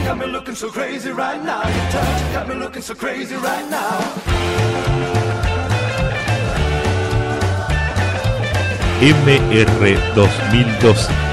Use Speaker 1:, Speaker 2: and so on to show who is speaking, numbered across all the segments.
Speaker 1: got me looking so crazy right now. Your touch got me looking so crazy right now.
Speaker 2: MR 2012.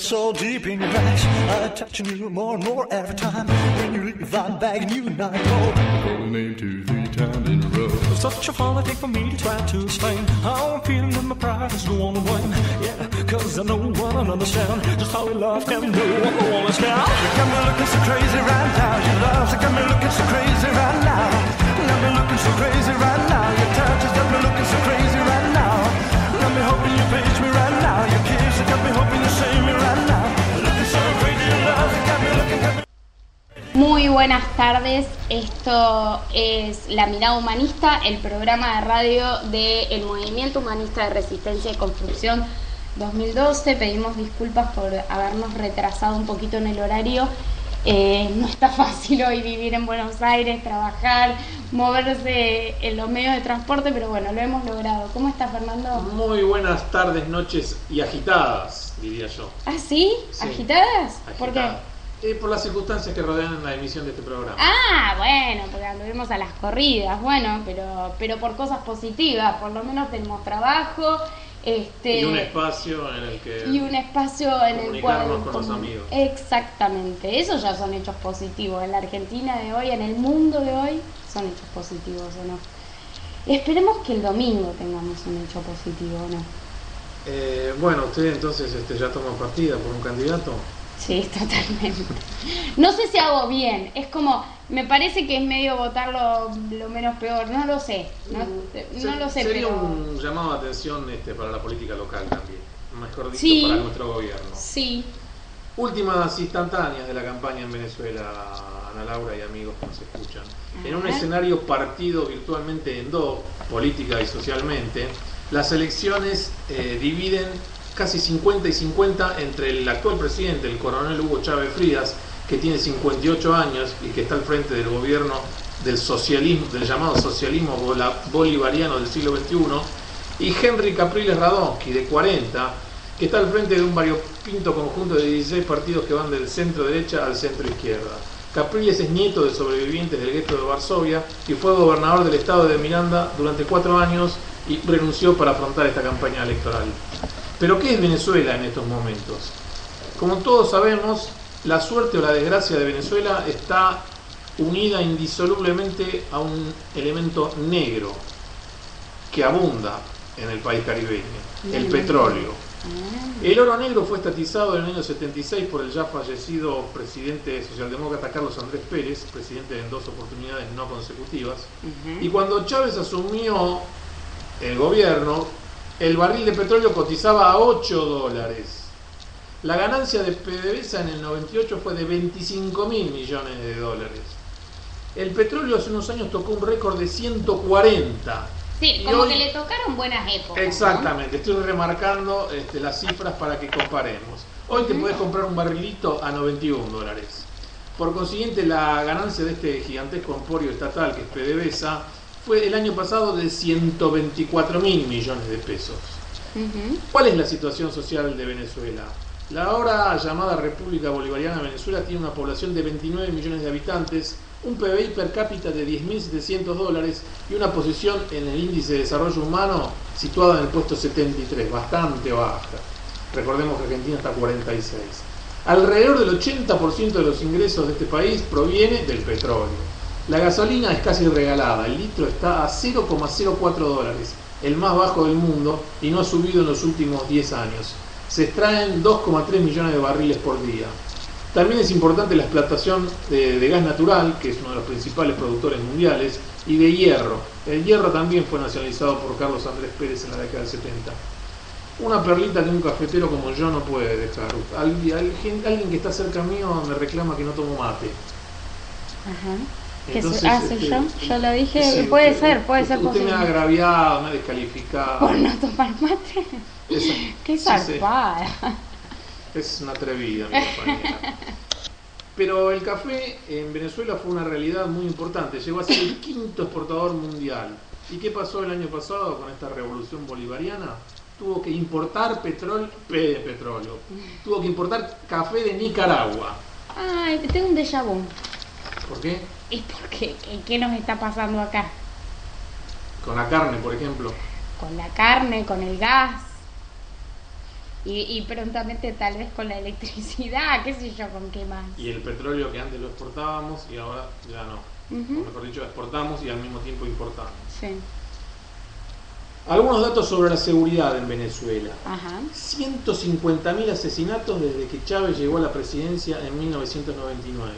Speaker 1: So deep in your eyes, I'm touching you more and more every time. When you leave, I'm begging you not to go. Call your name 2-3 times in a row. Such a fanatic for me to try to explain how I'm feeling when my pride is going to win. Yeah, cause I know what I understand just how we love can do. I wanna stand. You got me looking so crazy right now. Your love's got me looking so crazy right now. You got me looking so crazy right now. Your touch has got me looking so crazy right now. Got me hoping you page me right now. Your kiss has got me hoping you save me right now. Looking so crazy, your love got me looking, got me.
Speaker 3: Muy buenas tardes, esto es La Mirada Humanista, el programa de radio del Movimiento Humanista de Resistencia y Construcción 2012. Pedimos disculpas por habernos retrasado un poquito en el horario. No está fácil hoy vivir en Buenos Aires, trabajar, moverse en los medios de transporte, pero bueno, lo hemos logrado. ¿Cómo estás, Fernando?
Speaker 4: Muy buenas tardes, noches y agitadas, diría yo.
Speaker 3: ¿Ah, sí?
Speaker 4: Sí.
Speaker 3: ¿Agitadas? ¿Por qué?
Speaker 4: Por las circunstancias que rodean la emisión de este programa.
Speaker 3: Ah, bueno, porque anduvimos a las corridas, bueno, pero por cosas positivas, por lo menos tenemos trabajo,
Speaker 4: y un espacio en el que
Speaker 3: comunicarnos
Speaker 4: con los amigos.
Speaker 3: Exactamente, esos ya son hechos positivos. En la Argentina de hoy, en el mundo de hoy, son hechos positivos, ¿o no? Esperemos que el domingo tengamos un hecho positivo, ¿o no?
Speaker 4: Bueno, usted entonces ya toma partida por un candidato.
Speaker 3: Sí, totalmente. No sé si hago bien, es como, me parece que es medio votar lo menos peor, no lo sé, no lo sé.
Speaker 4: Sería
Speaker 3: pero
Speaker 4: un llamado de atención para la política local también, mejor dicho,
Speaker 3: sí,
Speaker 4: para nuestro gobierno.
Speaker 3: Sí.
Speaker 4: Últimas instantáneas de la campaña en Venezuela, Ana Laura y amigos que nos escuchan. En un escenario partido virtualmente en dos, política y socialmente, las elecciones dividen casi 50 y 50 entre el actual presidente, el coronel Hugo Chávez Frías, que tiene 58 años y que está al frente del gobierno del socialismo, del llamado socialismo bolivariano del siglo XXI, y Henry Capriles Radonsky, de 40, que está al frente de un variopinto conjunto de 16 partidos que van del centro derecha al centro izquierda. Capriles es nieto de sobrevivientes del gueto de Varsovia y fue gobernador del estado de Miranda durante 4 años y renunció para afrontar esta campaña electoral. Pero ¿qué es Venezuela en estos momentos? Como todos sabemos, la suerte o la desgracia de Venezuela está unida indisolublemente a un elemento negro que abunda en el país caribeño, el petróleo. El oro negro fue estatizado en el año 76 por el ya fallecido presidente socialdemócrata Carlos Andrés Pérez, presidente en 2 oportunidades no consecutivas. Y cuando Chávez asumió el gobierno, el barril de petróleo cotizaba a $8. La ganancia de PDVSA en el 98 fue de $25.000 millones. El petróleo hace unos años tocó un récord de 140.
Speaker 3: Sí, como que le tocaron buenas épocas.
Speaker 4: Exactamente, ¿no? Estoy remarcando las cifras para que comparemos. Hoy te podés comprar un barrilito a $91. Por consiguiente, la ganancia de este gigantesco emporio estatal que es PDVSA fue el año pasado de 124.000 millones de pesos. ¿Cuál es la situación social de Venezuela? La ahora llamada República Bolivariana de Venezuela tiene una población de 29 millones de habitantes, un PBI per cápita de $10.700 y una posición en el índice de desarrollo humano situada en el puesto 73, bastante baja. Recordemos que Argentina está a 46. Alrededor del 80% de los ingresos de este país proviene del petróleo. La gasolina es casi regalada, el litro está a $0,04, el más bajo del mundo y no ha subido en los últimos 10 años. Se extraen 2,3 millones de barriles por día. También es importante la explotación de gas natural, que es uno de los principales productores mundiales, y de hierro. El hierro también fue nacionalizado por Carlos Andrés Pérez en la década del 70. Una perlita que un cafetero como yo no puede dejar. Alguien que está cerca mío me reclama que no tomo mate.
Speaker 3: Entonces, yo lo dije, sí, puede ser
Speaker 4: usted
Speaker 3: posible.
Speaker 4: Me ha agraviado, me ha descalificado.
Speaker 3: ¿Por no tomar mate? Qué zarpada.
Speaker 4: Es una atrevida, mi compañera. Pero el café en Venezuela fue una realidad muy importante, llegó a ser el quinto exportador mundial. ¿Y qué pasó el año pasado con esta revolución bolivariana? Tuvo que importar petróleo, tuvo que importar café de Nicaragua.
Speaker 3: Ay, tengo un déjà vu.
Speaker 4: ¿Por qué?
Speaker 3: ¿Y por qué? ¿Qué nos está pasando acá?
Speaker 4: Con la carne, por ejemplo.
Speaker 3: Con la carne, con el gas y prontamente tal vez con la electricidad, qué sé yo, con qué más.
Speaker 4: Y el petróleo que antes lo exportábamos y ahora ya no. O mejor dicho, exportamos y al mismo tiempo importamos.
Speaker 3: Sí.
Speaker 4: Algunos datos sobre la seguridad en Venezuela.
Speaker 3: Ajá.
Speaker 4: 150.000 asesinatos desde que Chávez llegó a la presidencia en 1999.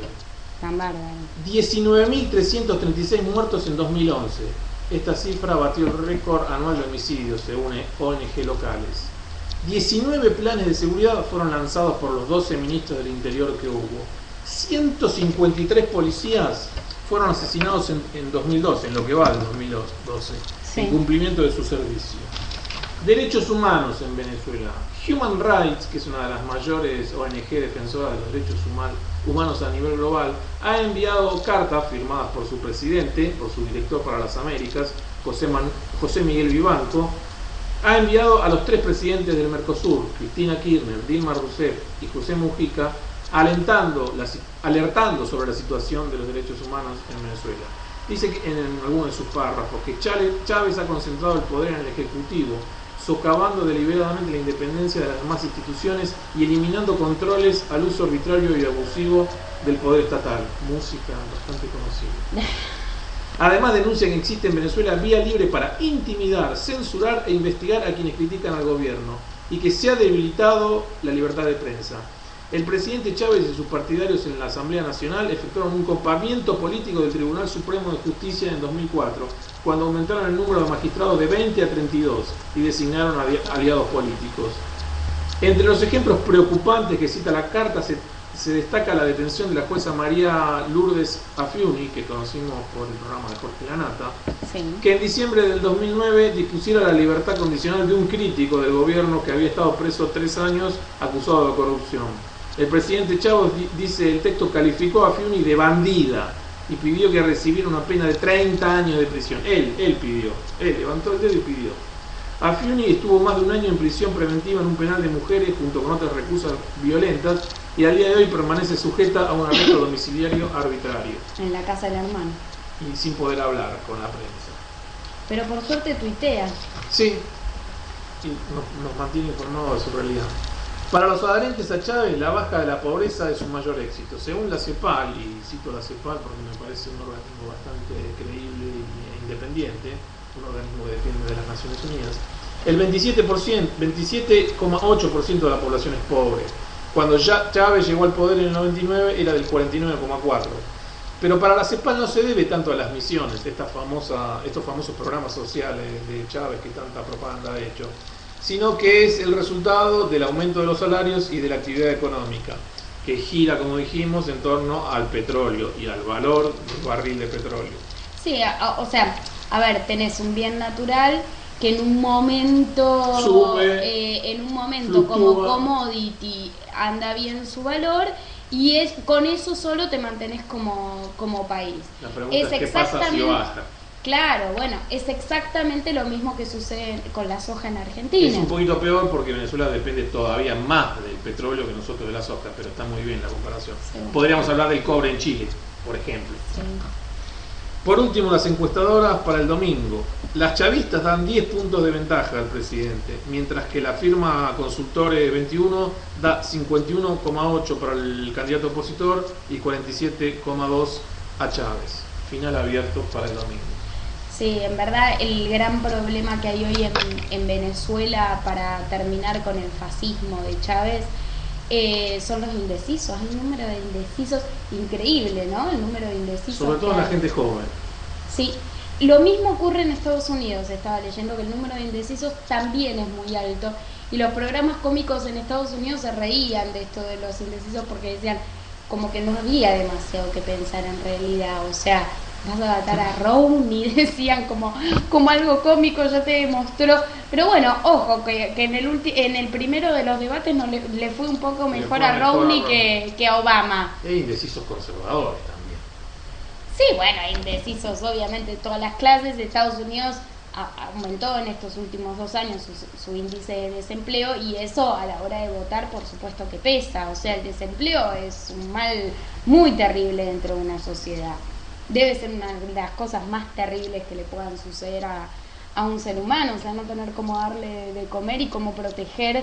Speaker 3: Tan bárbaro.
Speaker 4: 19.336 muertos en 2011. Esta cifra batió el récord anual de homicidios, según ONG locales. 19 planes de seguridad fueron lanzados por los 12 ministros del Interior que hubo. 153 policías fueron asesinados en 2012, en lo que va del 2012,
Speaker 3: sí,
Speaker 4: en cumplimiento de su servicio. Derechos humanos en Venezuela. Human Rights, que es una de las mayores ONG defensoras de los derechos humanos a nivel global, ha enviado cartas firmadas por su presidente, por su director para las Américas, José Miguel Vivanco. Ha enviado a los 3 presidentes del Mercosur, Cristina Kirchner, Dilma Rousseff y José Mujica, alertando sobre la situación de los derechos humanos en Venezuela. Dice que en alguno de sus párrafos que Chávez ha concentrado el poder en el Ejecutivo, socavando deliberadamente la independencia de las demás instituciones y eliminando controles al uso arbitrario y abusivo del poder estatal. Música bastante conocida. Además denuncia que existe en Venezuela vía libre para intimidar, censurar e investigar a quienes critican al gobierno y que se ha debilitado la libertad de prensa. El presidente Chávez y sus partidarios en la Asamblea Nacional efectuaron un copamiento político del Tribunal Supremo de Justicia en 2004, cuando aumentaron el número de magistrados de 20 a 32 y designaron aliados políticos. Entre los ejemplos preocupantes que cita la carta se destaca la detención de la jueza María Lourdes Afiuni, que conocimos por el programa de Jorge Lanata, sí, que en diciembre del 2009 dispusiera la libertad condicional de un crítico del gobierno que había estado preso 3 años acusado de corrupción. El presidente Chávez, dice el texto, calificó a Afiuni de bandida y pidió que recibiera una pena de 30 años de prisión. Él levantó el dedo y pidió. Afiuni estuvo más de un año en prisión preventiva en un penal de mujeres junto con otras reclusas violentas y al día de hoy permanece sujeta a un arresto domiciliario arbitrario.
Speaker 3: En la casa del hermano.
Speaker 4: Y sin poder hablar con la prensa.
Speaker 3: Pero por suerte tuitea.
Speaker 4: Sí, y nos mantiene informados de su realidad. Para los adherentes a Chávez, la baja de la pobreza es su mayor éxito. Según la CEPAL, y cito la CEPAL porque me parece un organismo bastante creíble e independiente, un organismo que depende de las Naciones Unidas, el 27,8% de la población es pobre. Cuando ya Chávez llegó al poder en el 99 era del 49,4%. Pero para la CEPAL no se debe tanto a las misiones, estos famosos programas sociales de Chávez que tanta propaganda ha hecho, sino que es el resultado del aumento de los salarios y de la actividad económica, que gira, como dijimos, en torno al petróleo y al valor del barril de petróleo.
Speaker 3: Sí, o sea, a ver, tenés un bien natural que en un momento
Speaker 4: sube,
Speaker 3: fluctúa, como commodity anda bien su valor y con eso solo te mantenés como país.
Speaker 4: La pregunta es qué pasa si baja.
Speaker 3: Claro, bueno, es exactamente lo mismo que sucede con la soja en Argentina.
Speaker 4: Es un poquito peor porque Venezuela depende todavía más del petróleo que nosotros de la soja, pero está muy bien la comparación. Sí. Podríamos hablar del cobre en Chile, por ejemplo. Sí. Por último, las encuestadoras para el domingo. Las chavistas dan 10 puntos de ventaja al presidente, mientras que la firma Consultore 21 da 51,8 para el candidato opositor y 47,2 a Chávez. Final abierto para el domingo.
Speaker 3: Sí, en verdad el gran problema que hay hoy en Venezuela para terminar con el fascismo de Chávez son los indecisos. Hay un número de indecisos increíble, ¿no? El número de indecisos.
Speaker 4: Sobre todo en la gente joven.
Speaker 3: Sí, lo mismo ocurre en Estados Unidos. Estaba leyendo que el número de indecisos también es muy alto y los programas cómicos en Estados Unidos se reían de esto de los indecisos porque decían como que no había demasiado que pensar en realidad, o sea, vas a matar a Romney, decían como algo cómico, ya te demostró. Pero bueno, ojo, que en el primero de los debates no le fue un poco mejor a Romney que a Obama.
Speaker 4: E indecisos conservadores también.
Speaker 3: Sí, bueno, indecisos, obviamente, todas las clases de Estados Unidos aumentó en estos últimos 2 años su índice de desempleo, y eso a la hora de votar por supuesto que pesa. O sea, el desempleo es un mal muy terrible dentro de una sociedad. Debe ser una de las cosas más terribles que le puedan suceder a un ser humano, o sea, no tener cómo darle de comer y cómo proteger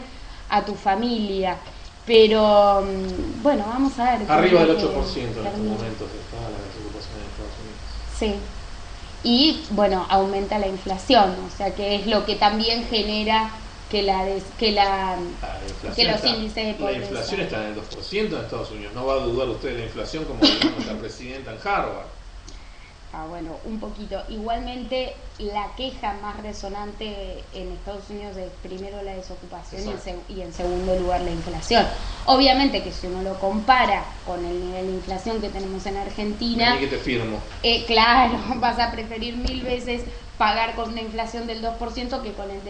Speaker 3: a tu familia. Pero bueno, vamos a ver.
Speaker 4: Arriba del 8% en estos momentos está la desocupación en Estados Unidos.
Speaker 3: Sí. Y bueno, aumenta la inflación, o sea que es lo que también genera que los índices de pobreza.
Speaker 4: La inflación está en el 2% en Estados Unidos. No va a dudar usted de la inflación como dijo nuestra presidenta en Harvard.
Speaker 3: Bueno, un poquito. Igualmente, la queja más resonante en Estados Unidos es primero la desocupación y en segundo lugar la inflación. Obviamente que si uno lo compara con el nivel de inflación que tenemos en Argentina...
Speaker 4: Vení que te firmo.
Speaker 3: Claro, vas a preferir 1000 veces pagar con una inflación del 2% que con el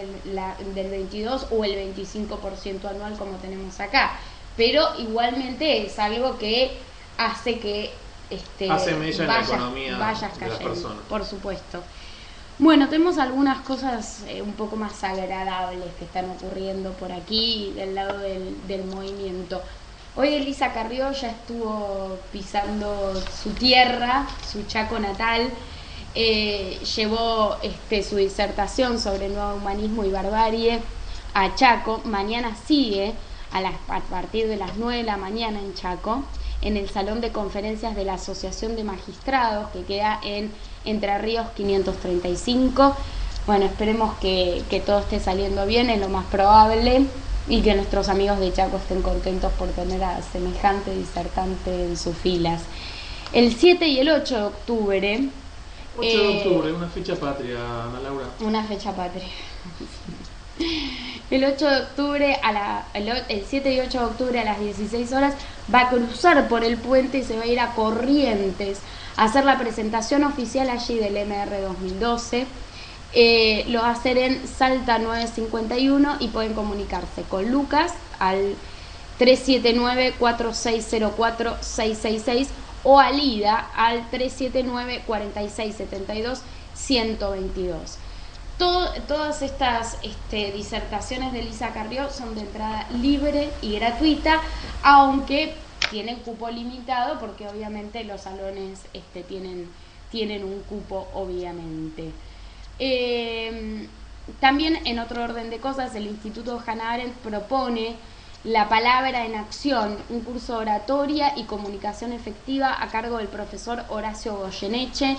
Speaker 3: del 22 o el 25% anual como tenemos acá. Pero igualmente es algo que hace que...
Speaker 4: hace mella en la economía
Speaker 3: vayas
Speaker 4: de las personas.
Speaker 3: Por supuesto. Bueno, tenemos algunas cosas un poco más agradables que están ocurriendo por aquí del lado del movimiento. Hoy Elisa Carrió ya estuvo pisando su tierra, su Chaco natal. Llevó su disertación sobre nuevo humanismo y barbarie a Chaco. Mañana sigue a partir de las 9 de la mañana en Chaco, en el Salón de Conferencias de la Asociación de Magistrados, que queda en Entre Ríos 535. Bueno, esperemos que todo esté saliendo bien, es lo más probable, y que nuestros amigos de Chaco estén contentos por tener a semejante disertante en sus filas. El 7 y el 8 de octubre...
Speaker 4: 8 de octubre, una fecha patria, Ana Laura.
Speaker 3: Una fecha patria. El 8 de octubre, el 7 y 8 de octubre a las 16 horas va a cruzar por el puente y se va a ir a Corrientes a hacer la presentación oficial allí del MR 2012. Lo va a hacer en Salta 951 y pueden comunicarse con Lucas al 379-4604-666 o a Lida al 379-4672-122. Todas estas disertaciones de Elisa Carrió son de entrada libre y gratuita, aunque tienen cupo limitado porque obviamente los salones tienen un cupo, obviamente. También, en otro orden de cosas, el Instituto Hannah Arendt propone La Palabra en Acción, un curso de oratoria y comunicación efectiva a cargo del profesor Horacio Goyeneche,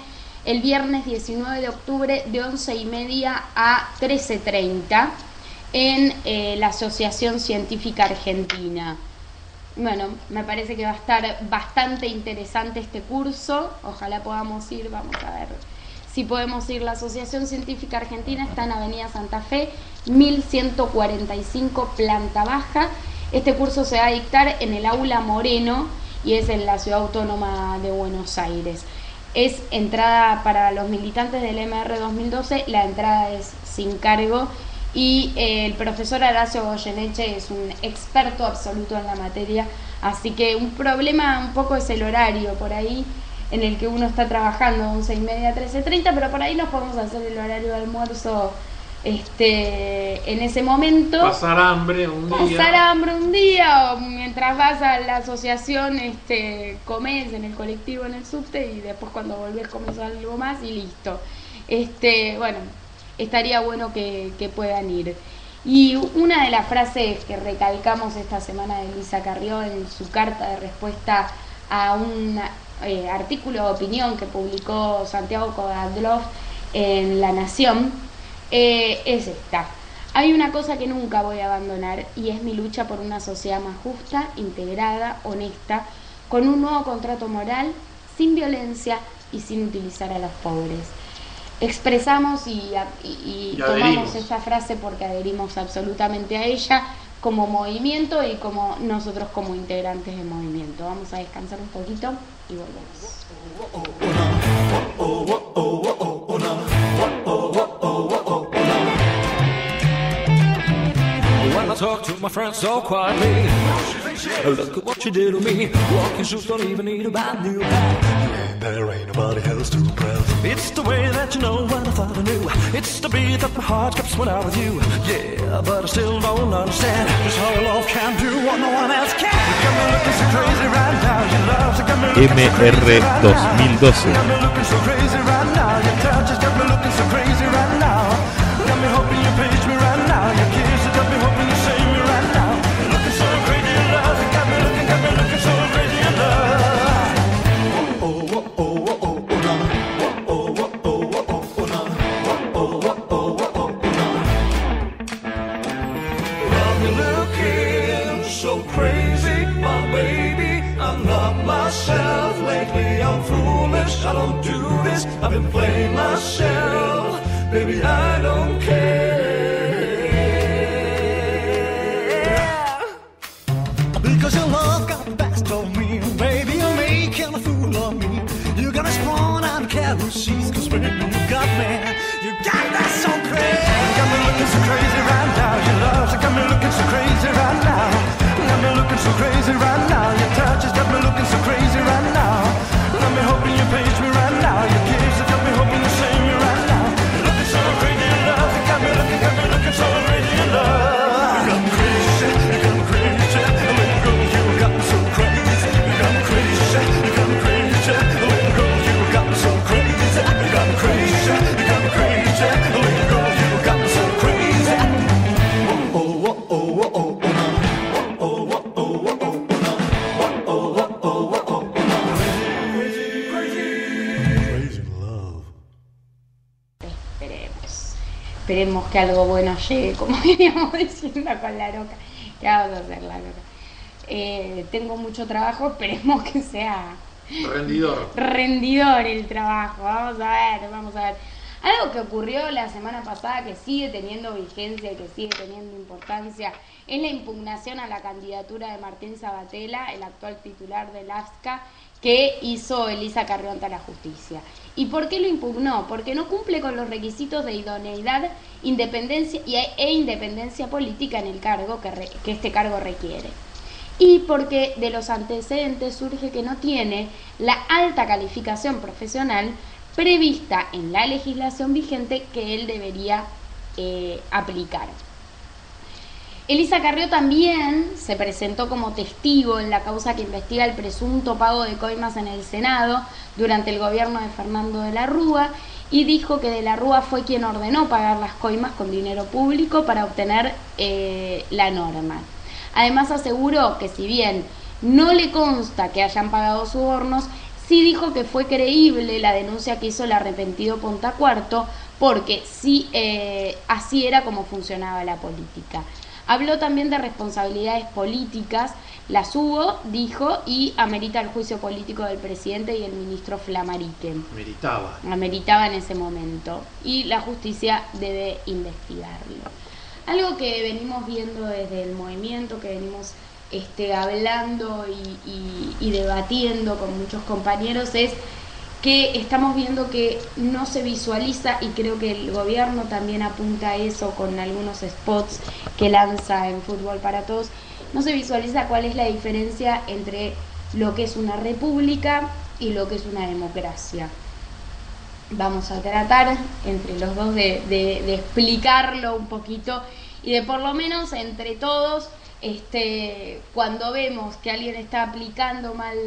Speaker 3: el viernes 19 de octubre de 11:30 a 13:30 en la Asociación Científica Argentina. Bueno, me parece que va a estar bastante interesante este curso. Ojalá podamos ir, vamos a ver si podemos ir. La Asociación Científica Argentina está en Avenida Santa Fe, 1145, planta baja. Este curso se va a dictar en el Aula Moreno y es en la Ciudad Autónoma de Buenos Aires. Es entrada para los militantes del MR 2012, la entrada es sin cargo y el profesor Horacio Goyeneche es un experto absoluto en la materia, así que un problema un poco es el horario por ahí en el que uno está trabajando, 11:30 a 13:30, pero por ahí nos podemos hacer el horario de almuerzo en ese momento.
Speaker 4: Pasar hambre un
Speaker 3: día, o mientras vas a la asociación comés en el colectivo, en el subte, y después cuando volvés comes algo más y listo. Bueno, estaría bueno que puedan ir. Y una de las frases que recalcamos esta semana de Elisa Carrió en su carta de respuesta a un artículo de opinión que publicó Santiago Kovadlov en La Nación, es esta: hay una cosa que nunca voy a abandonar y es mi lucha por una sociedad más justa, integrada, honesta, con un nuevo contrato moral, sin violencia y sin utilizar a los pobres. Expresamos y tomamos esta frase porque adherimos absolutamente a ella como movimiento y como nosotros como integrantes del movimiento. Vamos a descansar un poquito y volvemos.
Speaker 1: When I talk to my friends so quietly, look at what you did to me. Walking shoes don't even need a brand new pair. There ain't nobody else to impress. It's the way that you know when I thought I knew. It's the beat that my heart skips when I'm with you. Yeah, but I still don't understand just how love can do what no one else can. You got me looking so crazy right now. Your love's got me looking so crazy right now. You got me looking so crazy right now. Your touch has got me looking so crazy right now. Got me hoping you page me right now. Your kiss has got me hoping you save me right now. You're looking so crazy in love. You got me looking so crazy in love. Myself lately, I'm foolish, I don't do this, I've been playing myself, baby, I don't care. Because your love got the best of me, baby, you're making a fool of me. You got me spun out of kerosene, cause baby, you got that so crazy. You got me looking so crazy right now, your love's got me looking so crazy right now. Got me looking so crazy right now. Your touch has got me looking so crazy right now. Got me hoping you page me right now. Your kiss has got me hoping you save me right now. You're looking so crazy in love. You got me looking so crazy in love. You got me crazy, you got me crazy. Let me go, you got me so crazy. You got me crazy, you got me crazy. Let me go, you got me so crazy. You got me crazy, you got me crazy. Let me go, you got me so crazy. Oh, oh, oh, oh, oh.
Speaker 3: Esperemos que algo bueno llegue, como veníamos diciendo con La Loca. ¿Qué vamos a hacer, La Loca? Tengo mucho trabajo, esperemos que sea rendidor el trabajo. Vamos a ver. Algo que ocurrió la semana pasada, que sigue teniendo vigencia y que sigue teniendo importancia, es la impugnación a la candidatura de Martín Sabatella, el actual titular del AFSCA, que hizo Elisa Carrió ante la justicia. ¿Y por qué lo impugnó? Porque no cumple con los requisitos de idoneidad, independencia e independencia política en el cargo que este cargo requiere. Y porque de los antecedentes surge que no tiene la alta calificación profesional prevista en la legislación vigente que él debería aplicar. Elisa Carrió también se presentó como testigo en la causa que investiga el presunto pago de coimas en el Senado durante el gobierno de Fernando de la Rúa y dijo que de la Rúa fue quien ordenó pagar las coimas con dinero público para obtener la norma. Además aseguró que si bien no le consta que hayan pagado sobornos, sí dijo que fue creíble la denuncia que hizo el arrepentido Pontacuarto porque sí, así era como funcionaba la política. Habló también de responsabilidades políticas, las hubo, dijo, y amerita el juicio político del presidente y el ministro Flamarite. Ameritaba en ese momento. Y la justicia debe investigarlo. Algo que venimos viendo desde el movimiento, que venimos hablando y debatiendo con muchos compañeros, es que estamos viendo que no se visualiza, y creo que el gobierno también apunta a eso con algunos spots que lanza en Fútbol para Todos, no se visualiza cuál es la diferencia entre lo que es una república y lo que es una democracia. Vamos a tratar entre los dos de explicarlo un poquito y de por lo menos entre todos, cuando vemos que alguien está aplicando mal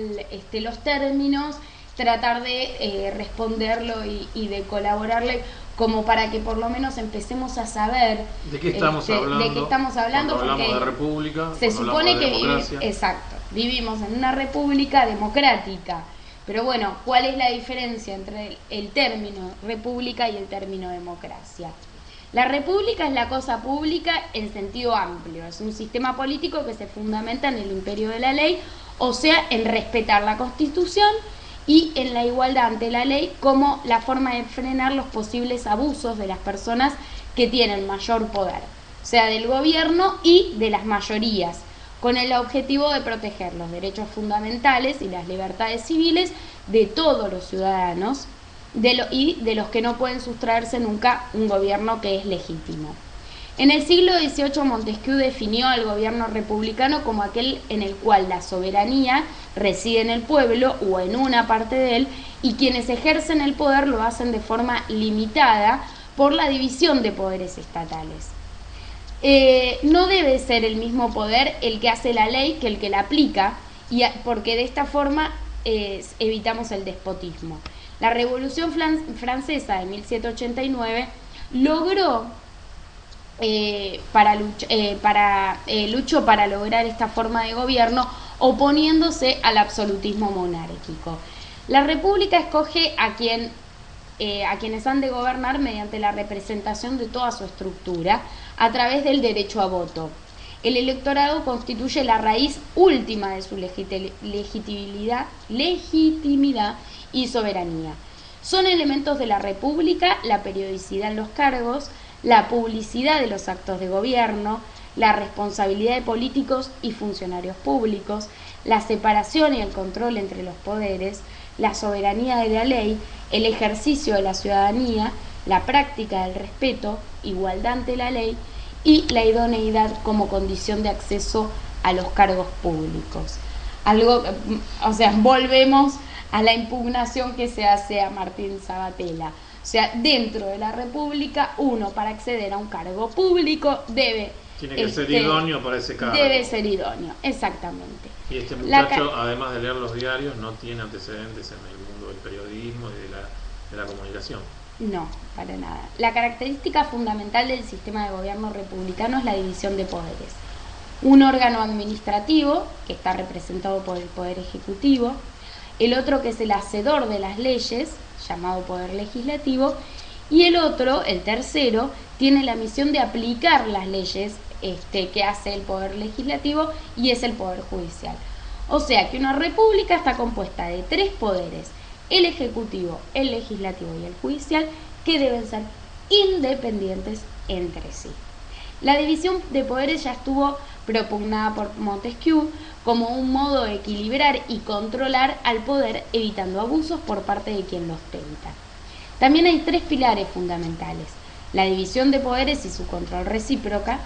Speaker 3: los términos, tratar de responderlo y de colaborarle como para que por lo menos empecemos a saber
Speaker 4: de qué estamos hablando,
Speaker 3: porque
Speaker 4: hablamos de república,
Speaker 3: se supone que vivimos en una república democrática, pero bueno, ¿cuál es la diferencia entre el término república y el término democracia? La república es la cosa pública en sentido amplio, es un sistema político que se fundamenta en el imperio de la ley, o sea, en respetar la Constitución y en la igualdad ante la ley como la forma de frenar los posibles abusos de las personas que tienen mayor poder, o sea, del gobierno y de las mayorías, con el objetivo de proteger los derechos fundamentales y las libertades civiles de todos los ciudadanos y de los que no pueden sustraerse nunca un gobierno que es legítimo. En el siglo XVIII Montesquieu definió al gobierno republicano como aquel en el cual la soberanía reside en el pueblo o en una parte de él, y quienes ejercen el poder lo hacen de forma limitada por la división de poderes estatales. No debe ser el mismo poder el que hace la ley que el que la aplica, porque de esta forma evitamos el despotismo. La Revolución Francesa de 1789 logró luchó para lograr esta forma de gobierno, oponiéndose al absolutismo monárquico. La República escoge a quienes han de gobernar mediante la representación de toda su estructura a través del derecho a voto. El electorado constituye la raíz última de su legitimidad y soberanía. Son elementos de la República la periodicidad en los cargos, la publicidad de los actos de gobierno, la responsabilidad de políticos y funcionarios públicos, la separación y el control entre los poderes, la soberanía de la ley, el ejercicio de la ciudadanía, la práctica del respeto, igualdad ante la ley y la idoneidad como condición de acceso a los cargos públicos. Volvemos a la impugnación que se hace a Martín Sabatella. O sea, dentro de la República, uno para acceder a un cargo público tiene que ser idóneo para ese cargo. Debe ser idóneo, exactamente.
Speaker 4: Y este muchacho, además de leer los diarios, no tiene antecedentes en el mundo del periodismo y de la comunicación.
Speaker 3: No, para nada. La característica fundamental del sistema de gobierno republicano es la división de poderes. Un órgano administrativo, que está representado por el Poder Ejecutivo, el otro que es el hacedor de las leyes, llamado Poder Legislativo, y el tercero, tiene la misión de aplicar las leyes que hace el Poder Legislativo, y es el Poder Judicial. O sea que una república está compuesta de tres poderes: el Ejecutivo, el Legislativo y el Judicial, que deben ser independientes entre sí. La división de poderes ya estuvo propugnada por Montesquieu como un modo de equilibrar y controlar al poder, evitando abusos por parte de quien lo ostenta. También hay tres pilares fundamentales: la división de poderes y su control recíproca,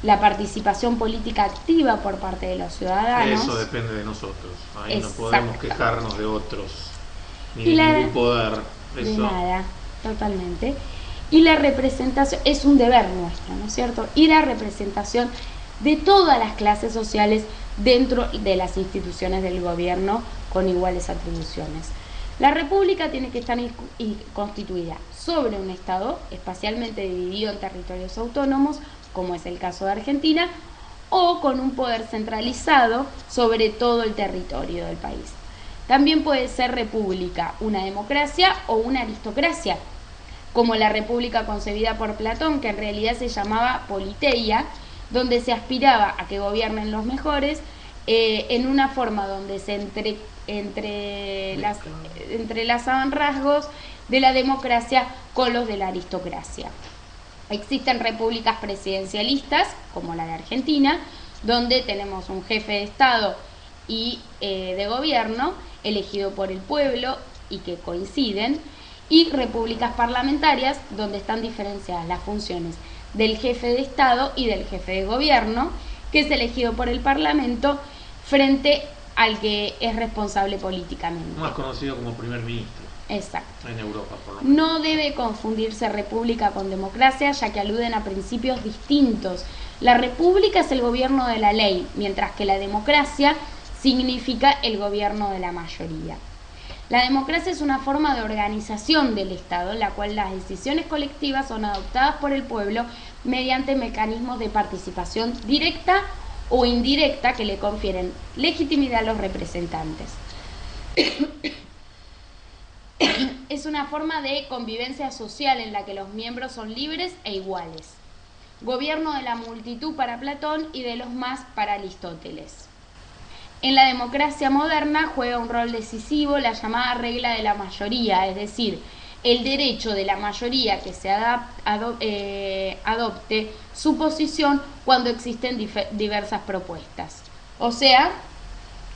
Speaker 3: la participación política activa por parte de los ciudadanos.
Speaker 4: Eso depende de nosotros. Ahí no podemos quejarnos de otros, ni de ningún poder.
Speaker 3: De nada, totalmente. Y la representación es un deber nuestro, ¿no es cierto? Y la representación de todas las clases sociales dentro de las instituciones del gobierno con iguales atribuciones. La República tiene que estar constituida sobre un Estado espacialmente dividido en territorios autónomos, como es el caso de Argentina, o con un poder centralizado sobre todo el territorio del país. También puede ser república una democracia o una aristocracia, como la república concebida por Platón, que en realidad se llamaba politeia, donde se aspiraba a que gobiernen los mejores, en una forma donde se entrelazaban rasgos de la democracia con los de la aristocracia. Existen repúblicas presidencialistas, como la de Argentina, donde tenemos un jefe de Estado y de gobierno elegido por el pueblo y que coinciden, y repúblicas parlamentarias, donde están diferenciadas las funciones del jefe de Estado y del jefe de gobierno, que es elegido por el Parlamento frente al que es responsable políticamente.
Speaker 4: Más conocido como primer ministro.
Speaker 3: Exacto.
Speaker 4: En Europa, por lo menos.
Speaker 3: No debe confundirse república con democracia, ya que aluden a principios distintos. La república es el gobierno de la ley, mientras que la democracia significa el gobierno de la mayoría. La democracia es una forma de organización del Estado, en la cual las decisiones colectivas son adoptadas por el pueblo mediante mecanismos de participación directa o indirecta que le confieren legitimidad a los representantes. Es una forma de convivencia social en la que los miembros son libres e iguales. Gobierno de la multitud para Platón y de los más para Aristóteles. En la democracia moderna juega un rol decisivo la llamada regla de la mayoría, es decir, el derecho de la mayoría que se adopte su posición cuando existen diversas propuestas. O sea,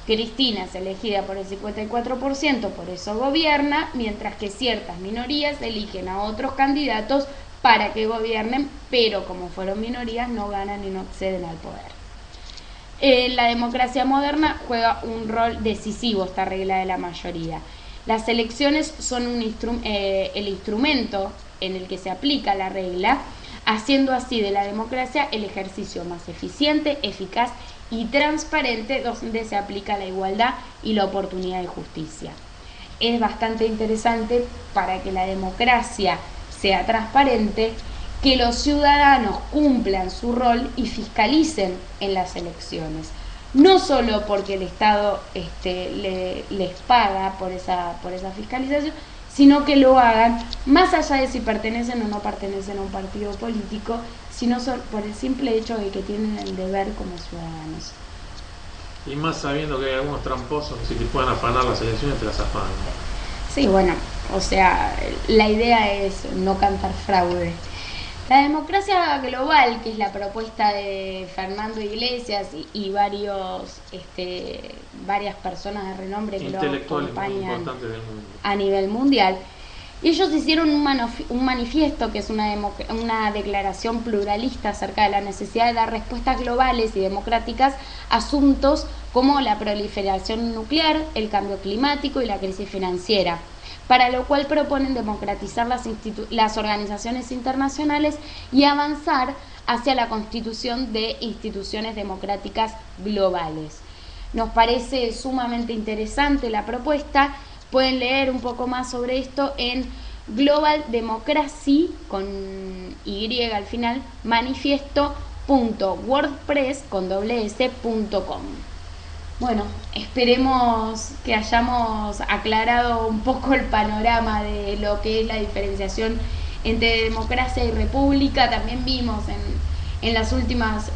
Speaker 3: Cristina es elegida por el 54%, por eso gobierna, mientras que ciertas minorías eligen a otros candidatos para que gobiernen, pero como fueron minorías no ganan y no acceden al poder. La democracia moderna juega un rol decisivo, esta regla de la mayoría. Las elecciones son el instrumento en el que se aplica la regla, haciendo así de la democracia el ejercicio más eficiente, eficaz y transparente, donde se aplica la igualdad y la oportunidad de justicia. Es bastante interesante, para que la democracia sea transparente, que los ciudadanos cumplan su rol y fiscalicen en las elecciones. No solo porque el Estado les paga por esa fiscalización, sino que lo hagan más allá de si pertenecen o no pertenecen a un partido político, sino por el simple hecho de que tienen el deber como ciudadanos.
Speaker 4: Y más sabiendo que hay algunos tramposos que si te pueden afanar las elecciones, te las afanan.
Speaker 3: Sí, bueno, o sea, la idea es no cantar fraude. La democracia global, que es la propuesta de Fernando Iglesias y varias personas de renombre que lo acompañan a nivel mundial, ellos hicieron un manifiesto que es una declaración pluralista acerca de la necesidad de dar respuestas globales y democráticas a asuntos como la proliferación nuclear, el cambio climático y la crisis financiera, para lo cual proponen democratizar las organizaciones internacionales y avanzar hacia la constitución de instituciones democráticas globales. Nos parece sumamente interesante la propuesta. Pueden leer un poco más sobre esto en Global Democracy, con Y al final, manifiesto.wordpress.com. Bueno, esperemos que hayamos aclarado un poco el panorama de lo que es la diferenciación entre democracia y república. También vimos en las últimas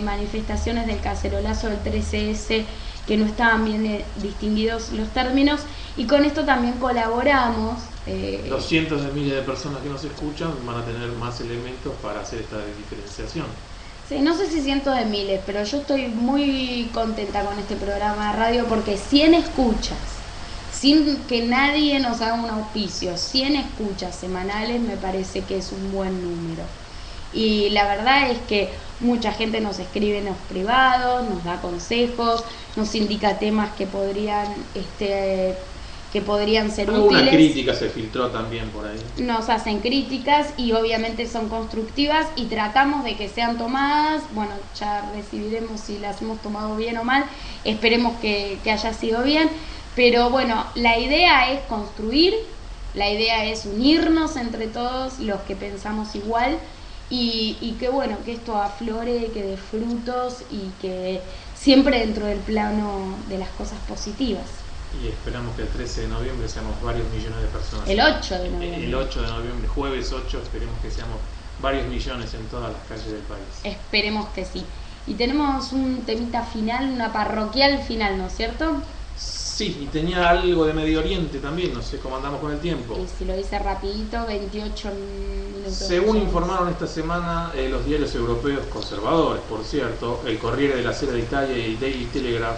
Speaker 3: manifestaciones del cacerolazo del 13S que no estaban bien distinguidos los términos, y con esto también colaboramos.
Speaker 4: Los cientos de miles de personas que nos escuchan van a tener más elementos para hacer esta diferenciación.
Speaker 3: Sí, no sé si cientos de miles, pero yo estoy muy contenta con este programa de radio, porque 100 escuchas, sin que nadie nos haga un auspicio, 100 escuchas semanales me parece que es un buen número. Y la verdad es que mucha gente nos escribe en los privados, nos da consejos, nos indica temas que podrían ser útiles.
Speaker 4: Una crítica se filtró también por ahí.
Speaker 3: Nos hacen críticas y obviamente son constructivas y tratamos de que sean tomadas. Bueno, ya recibiremos si las hemos tomado bien o mal. Esperemos que haya sido bien. Pero bueno, la idea es construir, la idea es unirnos entre todos los que pensamos igual, y que bueno, que esto aflore, que dé frutos y que siempre dentro del plano de las cosas positivas.
Speaker 4: Y esperamos que el 13 de noviembre seamos varios millones de personas.
Speaker 3: El 8 de noviembre.
Speaker 4: El 8 de noviembre, jueves 8, esperemos que seamos varios millones en todas las calles del país.
Speaker 3: Esperemos que sí. Y tenemos un temita final, una parroquial final, ¿no es cierto?
Speaker 4: Sí, y tenía algo de Medio Oriente también, no sé cómo andamos con el tiempo.
Speaker 3: Y si lo dice rapidito, 28 minutos.
Speaker 4: Según informaron esta semana los diarios europeos conservadores, por cierto, el Corriere della Sera de Italia y el Daily Telegraph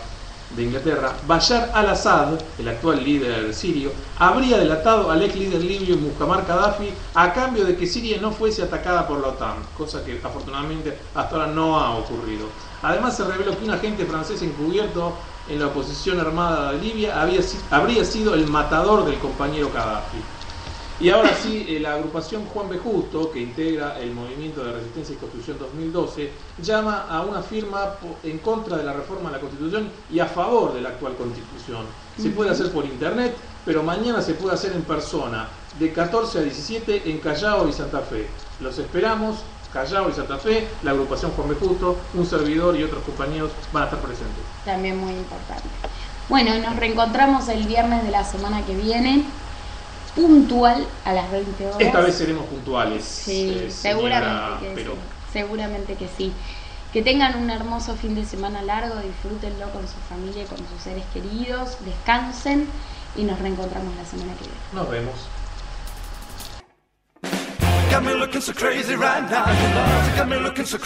Speaker 4: de Inglaterra, Bashar al-Assad, el actual líder sirio, habría delatado al ex líder libio Muammar Gaddafi a cambio de que Siria no fuese atacada por la OTAN, cosa que afortunadamente hasta ahora no ha ocurrido. Además se reveló que un agente francés encubierto en la oposición armada de Libia habría sido el matador del compañero Gaddafi. Y ahora sí, la agrupación Juan B. Justo, que integra el Movimiento de Resistencia y Constitución 2012, llama a una firma en contra de la reforma de la Constitución y a favor de la actual Constitución. Se puede hacer por internet, pero mañana se puede hacer en persona, de 14 a 17 en Callao y Santa Fe. Los esperamos, Callao y Santa Fe, la agrupación Juan B. Justo, un servidor y otros compañeros van a estar presentes.
Speaker 3: También muy importante. Bueno, nos reencontramos el viernes de la semana que viene, puntual a las 20 horas.
Speaker 4: Esta vez seremos puntuales.
Speaker 3: Sí, seguramente que sí. Seguramente que sí. Que tengan un hermoso fin de semana largo, disfrútenlo con su familia y con sus seres queridos, descansen y nos reencontramos la semana que viene.
Speaker 4: Nos vemos.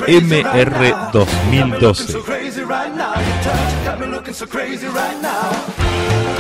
Speaker 2: MR 2012.